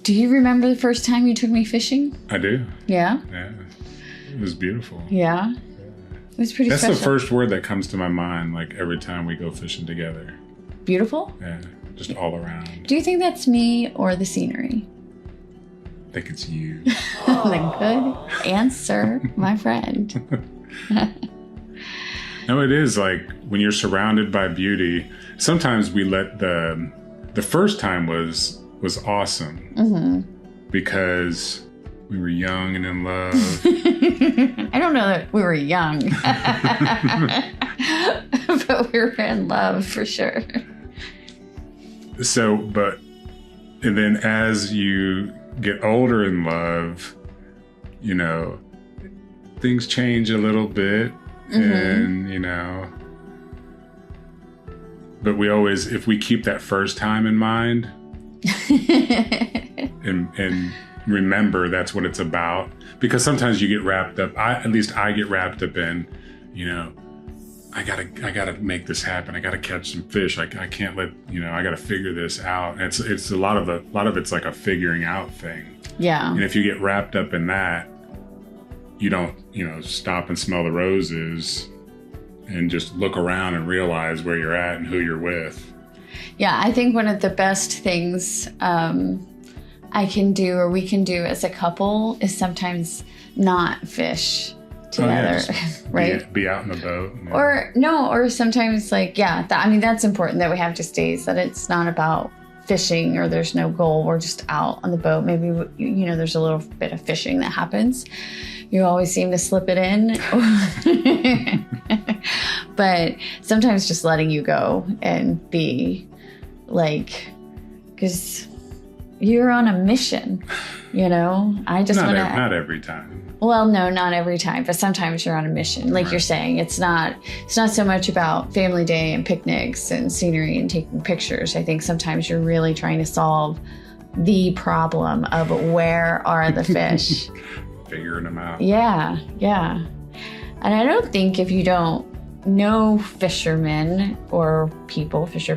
Do you remember the first time you took me fishing? I do. Yeah? Yeah. It was beautiful. Yeah? It was pretty That's special. the first word that comes to my mind, like every time we go fishing together. Beautiful? Yeah. Just all around. Do you think that's me or the scenery? I think it's you. The good answer, my friend. No, it is like when you're surrounded by beauty, sometimes we let the first time was awesome because we were young and in love. I don't know that we were young, but we were in love for sure. So, and then as you get older in love, you know, things change a little bit. And, you know, but we always, if we keep that first time in mind and remember that's what it's about, because sometimes you get wrapped up, at least I get wrapped up in, you know, I gotta make this happen. I gotta catch some fish. I can't let, you know, I gotta figure this out. And it's a lot of it's like a figuring out thing. Yeah. And if you get wrapped up in that, you don't, you know, stop and smell the roses and just look around and realize where you're at and who you're with. Yeah, I think one of the best things I can do or we can do as a couple is sometimes not fish together, right? Be out in the boat. Yeah. Or sometimes like, that's important that we have just days that it's not about fishing or there's no goal. We're just out on the boat. Maybe, you know, there's a little bit of fishing that happens. You always seem to slip it in. But sometimes just letting you go and be like, because you're on a mission, you know? I just want to... Not every time. Well, no, not every time, but sometimes you're on a mission. Like you're saying, it's not so much about family day and picnics and scenery and taking pictures. I think sometimes you're really trying to solve the problem of where are the fish. Figuring them out. Yeah. And I don't think if you don't know fishermen or fisher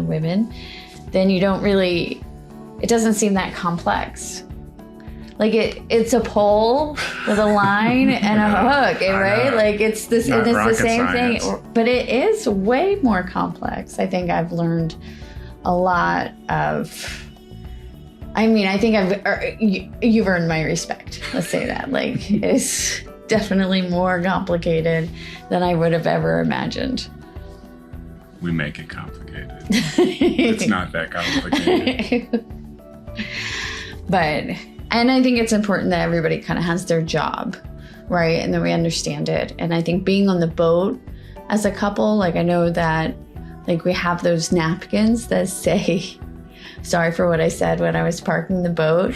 women, then you don't really, it doesn't seem that complex. Like it's a pole with a line and a hook, right? Like it's the same thing, but it is way more complex. I think I've learned a lot of. I mean, I think you've earned my respect. Let's say that. Like it's definitely more complicated than I would have ever imagined. We make it complicated. It's not that complicated. And I think it's important that everybody kind of has their job, right? And that we understand it. And I think being on the boat as a couple, like I know that like we have those napkins that say, sorry for what I said when I was parking the boat.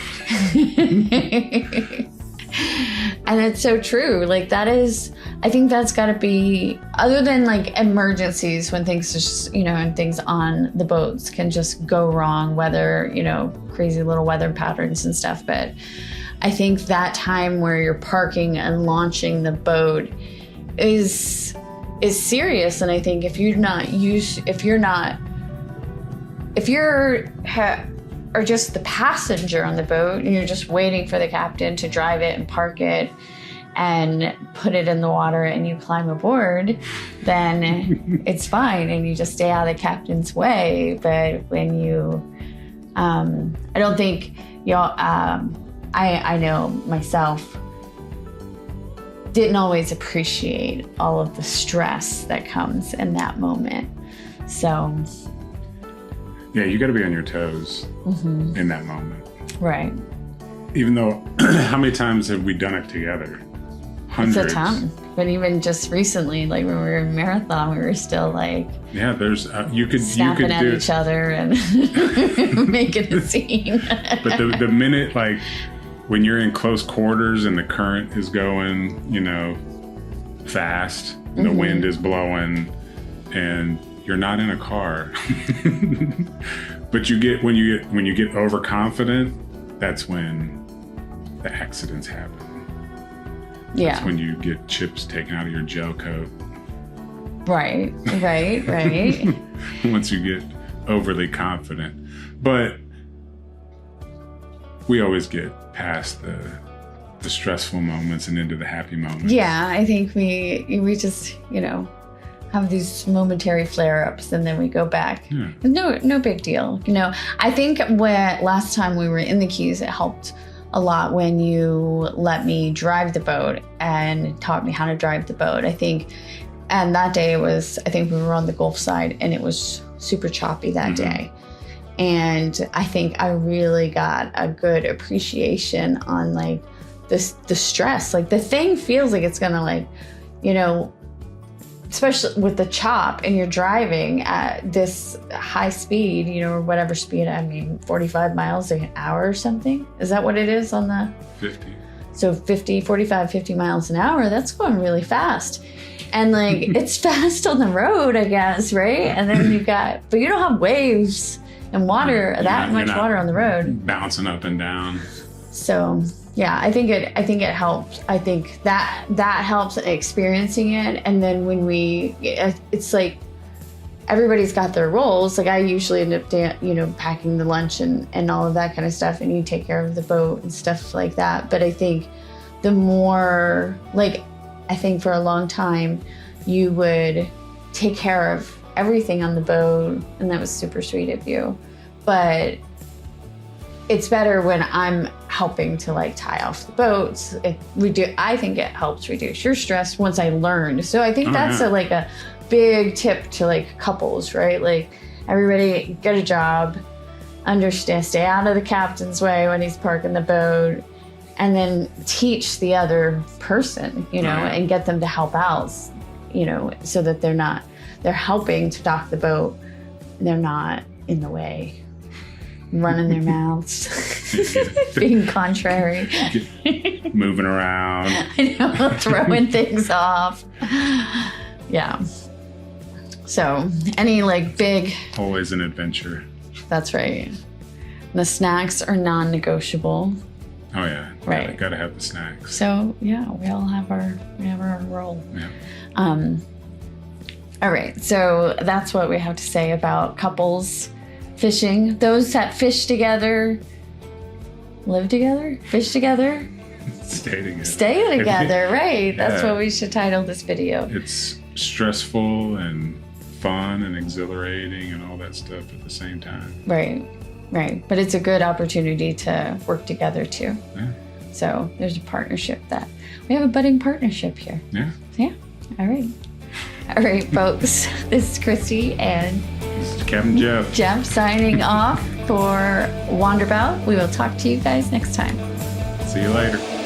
And it's so true. Like that is, I think that's got to be, other than like emergencies when things just, you know, and things on the boats can just go wrong, weather, you know, crazy little weather patterns and stuff. But I think that time where you're parking and launching the boat is serious. And I think if you're just the passenger on the boat and you're just waiting for the captain to drive it and park it and put it in the water and you climb aboard, then it's fine and you just stay out of the captain's way. But when you, I don't think y'all, I know myself, didn't always appreciate all of the stress that comes in that moment. So... Yeah, you got to be on your toes in that moment. Right. Even though, how many times have we done it together? Hundreds. It's a ton. But even just recently, like when we were in marathon, we were still like... Yeah, there's, you could at each other and making a scene. But the minute, like, when you're in close quarters and the current is going, you know, fast, and the wind is blowing, and... You're not in a car, but when you get overconfident, that's when the accidents happen. Yeah. That's when you get chips taken out of your gel coat. Right. Once you get overly confident. But we always get past the stressful moments and into the happy moments. Yeah, I think we just, have these momentary flare-ups and then we go back. Yeah. No big deal. I think when last time we were in the Keys, it helped a lot when you let me drive the boat and taught me how to drive the boat. I think, and that day I think we were on the Gulf side and it was super choppy that day. And I think I really got a good appreciation on like the stress. Like the thing feels like it's gonna especially with the chop and you're driving at this high speed, or whatever speed, 45 miles an hour or something. Is that what it is on the 50? So 45, 50 miles an hour, that's going really fast. And like, it's fast on the road, I guess, right? And then but you don't have waves and water, much water on the road. Bouncing up and down. So yeah, I think it helped. I think that helps experiencing it. And then when it's like everybody's got their roles. Like I usually end up, packing the lunch and all of that kind of stuff, and you take care of the boat and stuff like that. But I think the more, I think for a long time, you would take care of everything on the boat, and that was super sweet of you. But it's better when I'm helping to tie off the boats. I think it helps reduce your stress once I learned. So I think that's a big tip to couples, right? Like everybody get a job, understand, stay out of the captain's way when he's parking the boat, and then teach the other person, and get them to help out, so that they're helping to dock the boat. They're not in the way, running their mouths, being contrary, moving around. I know, throwing things off. Yeah. So any big... Always an adventure. That's right. The snacks are non-negotiable. Oh yeah. Right. Gotta have the snacks. So yeah, we all have our role. Yeah. All right. So that's what we have to say about couples fishing. Those that fish together, live together, fish together, stay together. Stay together, right. Yeah. That's what we should title this video. It's stressful and fun and exhilarating and all that stuff at the same time. Right. But it's a good opportunity to work together too. Yeah. So there's a partnership we have a budding partnership here. Yeah. Yeah. All right, folks. This is Christy and This is Captain Jeff. Jeff signing off for Bout. We will talk to you guys next time. See you later.